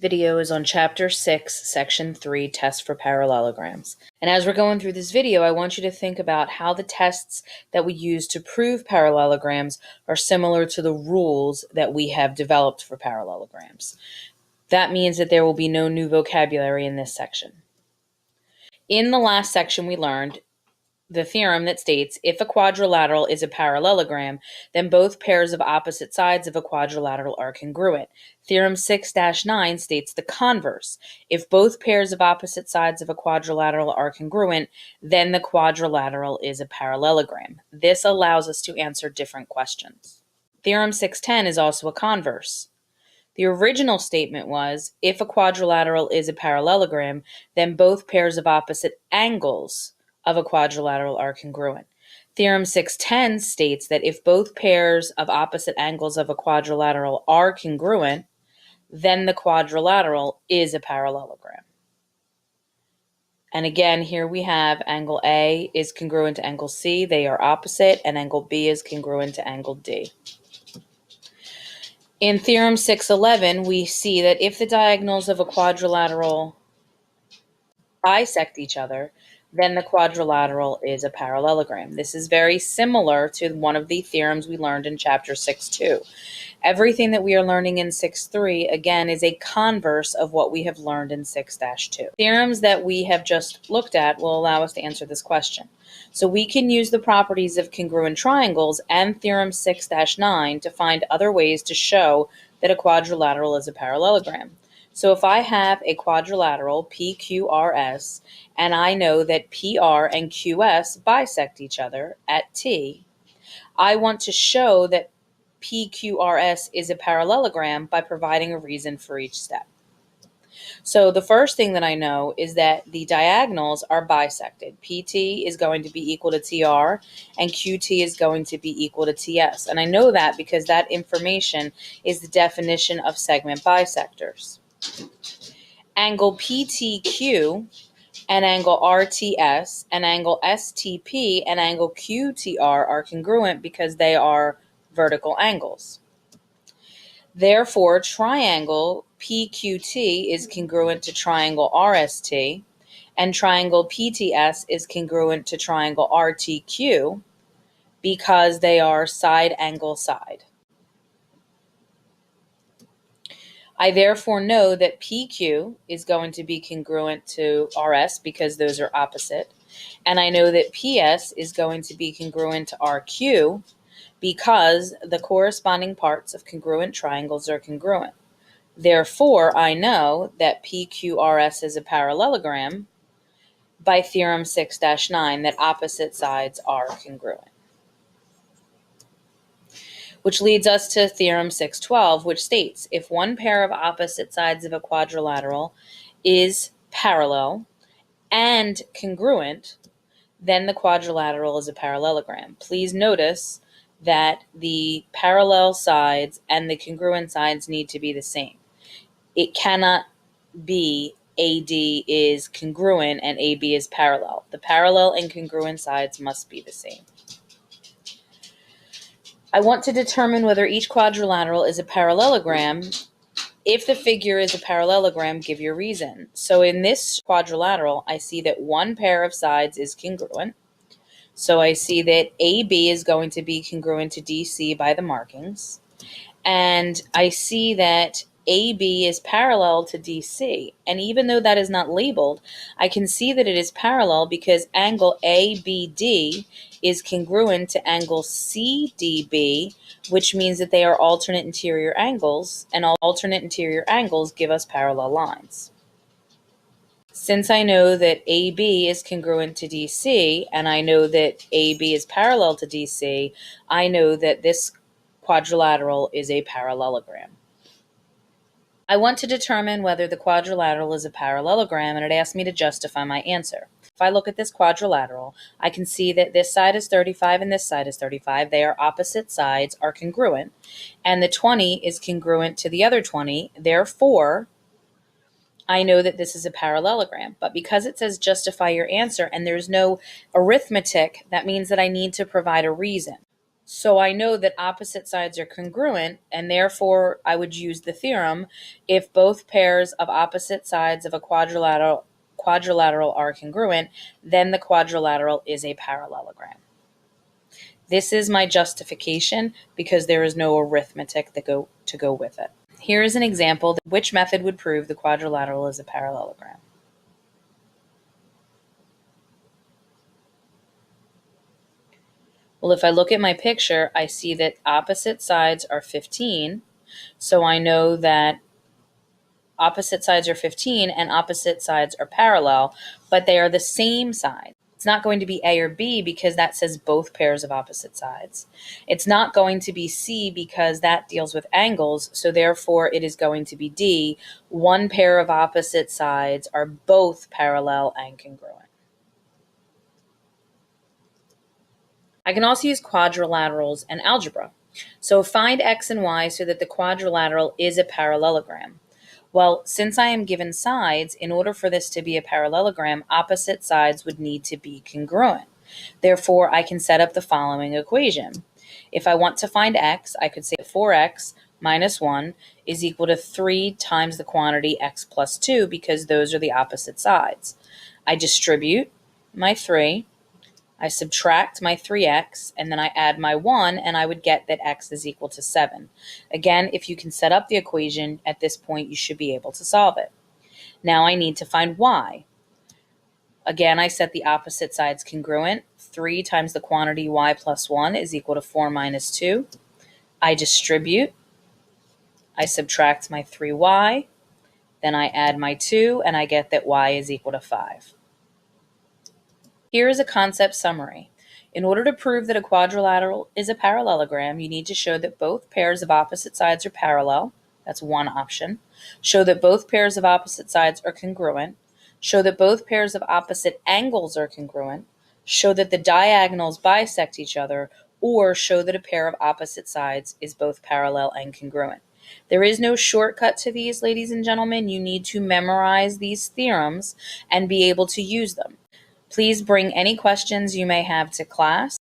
Video is on Chapter 6, Section 3, Test for Parallelograms. And as we're going through this video, I want you to think about how the tests that we use to prove parallelograms are similar to the rules that we have developed for parallelograms. That means that there will be no new vocabulary in this section. In the last section, we learned the theorem that states if a quadrilateral is a parallelogram, then both pairs of opposite sides of a quadrilateral are congruent. Theorem 6-9 states the converse. If both pairs of opposite sides of a quadrilateral are congruent, then the quadrilateral is a parallelogram. This allows us to answer different questions. Theorem 610 is also a converse. The original statement was, if a quadrilateral is a parallelogram, then both pairs of opposite angles of a quadrilateral are congruent. Theorem 610 states that if both pairs of opposite angles of a quadrilateral are congruent, then the quadrilateral is a parallelogram. And again, here we have angle A is congruent to angle C. They are opposite, and angle B is congruent to angle D. In Theorem 611, we see that if the diagonals of a quadrilateral bisect each other, then the quadrilateral is a parallelogram. This is very similar to one of the theorems we learned in Chapter 6.2. Everything that we are learning in 6.3, again, is a converse of what we have learned in 6-2. Theorems that we have just looked at will allow us to answer this question. So we can use the properties of congruent triangles and Theorem 6-9 to find other ways to show that a quadrilateral is a parallelogram. So if I have a quadrilateral PQRS and I know that PR and QS bisect each other at T, I want to show that PQRS is a parallelogram by providing a reason for each step. So the first thing that I know is that the diagonals are bisected. PT is going to be equal to TR and QT is going to be equal to TS. And I know that because that information is the definition of segment bisectors. Angle PTQ and angle RTS and angle STP and angle QTR are congruent because they are vertical angles. Therefore, triangle PQT is congruent to triangle RST, and triangle PTS is congruent to triangle RTQ because they are side angle side. I therefore know that PQ is going to be congruent to RS because those are opposite, and I know that PS is going to be congruent to RQ because the corresponding parts of congruent triangles are congruent. Therefore, I know that PQRS is a parallelogram by Theorem 6-9 that opposite sides are congruent. Which leads us to Theorem 612, which states if one pair of opposite sides of a quadrilateral is parallel and congruent, then the quadrilateral is a parallelogram. Please notice that the parallel sides and the congruent sides need to be the same. It cannot be AD is congruent and AB is parallel. The parallel and congruent sides must be the same. I want to determine whether each quadrilateral is a parallelogram. If the figure is a parallelogram, give your reason. So in this quadrilateral, I see that one pair of sides is congruent. So I see that AB is going to be congruent to DC by the markings. And I see that AB is parallel to DC. And even though that is not labeled, I can see that it is parallel because angle ABD is congruent to angle CDB, which means that they are alternate interior angles, and alternate interior angles give us parallel lines. Since I know that AB is congruent to DC, and I know that AB is parallel to DC, I know that this quadrilateral is a parallelogram. I want to determine whether the quadrilateral is a parallelogram, and it asks me to justify my answer. If I look at this quadrilateral, I can see that this side is 35 and this side is 35. They are opposite sides, are congruent, and the 20 is congruent to the other 20. Therefore, I know that this is a parallelogram. But because it says justify your answer and there's no arithmetic, that means that I need to provide a reason. So I know that opposite sides are congruent, and therefore I would use the theorem if both pairs of opposite sides of a quadrilateral are congruent, then the quadrilateral is a parallelogram. This is my justification because there is no arithmetic to go with it. Here is an example. Which method would prove the quadrilateral is a parallelogram? Well, if I look at my picture, I see that opposite sides are 15. So I know that opposite sides are 15 and opposite sides are parallel, but they are the same side. It's not going to be A or B because that says both pairs of opposite sides. It's not going to be C because that deals with angles, so therefore it is going to be D. One pair of opposite sides are both parallel and congruent. I can also use quadrilaterals and algebra. So find x and y so that the quadrilateral is a parallelogram. Well, since I am given sides, in order for this to be a parallelogram, opposite sides would need to be congruent. Therefore, I can set up the following equation. If I want to find x, I could say 4x minus 1 is equal to 3 times the quantity x plus 2 because those are the opposite sides. I distribute my 3. I subtract my 3x, and then I add my 1, and I would get that x is equal to 7. Again, if you can set up the equation at this point, you should be able to solve it. Now I need to find y. Again, I set the opposite sides congruent. 3 times the quantity y plus 1 is equal to 4 minus 2. I distribute. I subtract my 3y. Then I add my 2, and I get that y is equal to 5. Here is a concept summary. In order to prove that a quadrilateral is a parallelogram, you need to show that both pairs of opposite sides are parallel. That's one option. Show that both pairs of opposite sides are congruent. Show that both pairs of opposite angles are congruent. Show that the diagonals bisect each other, or show that a pair of opposite sides is both parallel and congruent. There is no shortcut to these, ladies and gentlemen. You need to memorize these theorems and be able to use them. Please bring any questions you may have to class.